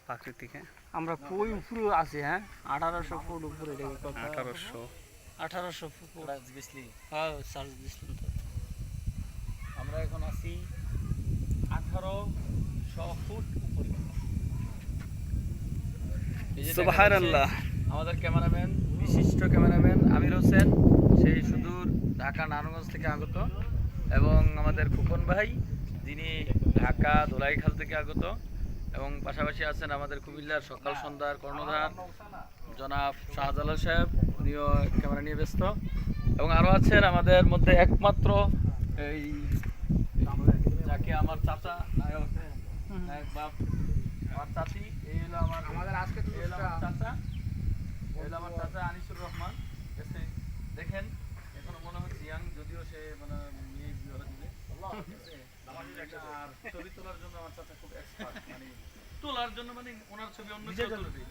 প্রাকৃতিক। হ্যাঁ, আমরা কই উপরে আছি, হ্যাঁ 1800 ফুট উপরে, এটা কি কথা? 1800। 1800 ফুট। গেছলি হ্যাঁ চার্জ দিছিলাম তো। আমরা এখন আছি 1800 ফুট উপরে। এই যে দেখা সুবহানাল্লাহ। যাচ্ছে আমাদের ক্যামেরাম্যান, বিশিষ্ট ক্যামেরাম্যান আমির হোসেন, সেই সুদূর ঢাকা নারায়ণগঞ্জ থেকে আগত, এবং আমাদের খোকন ভাই, যিনি ঢাকা ধোলাইখাল থেকে আগত, এবং পাশাপাশি আছেন আমাদের কুমিল্লার সকাল সন্ধ্যার কর্ণধার জনাব শাহজালাল সাহেব, উনিও ক্যামেরা নিয়ে ব্যস্ত, এবং আরও আছেন আমাদের মধ্যে একমাত্র এই যাকে আমার চাচা নায়ক নায়ক বাপ, আমার চাচি, এই হলো আমাদের আজকে এই হলো আমার চাচা, এই হলো আমার চাচা আনিসুর রহমান। এসে দেখেন এখনো মনে হচ্ছে ইয়াং, যদিও সে মানে মেয়ে বিবাহ দিবে। আর ছবি তোলার জন্য আমার চাচা খুব এক্সপার্ট, মানে তোলার জন্য মানে ওনার ছবি অন্য কেউ তুলে দেয়।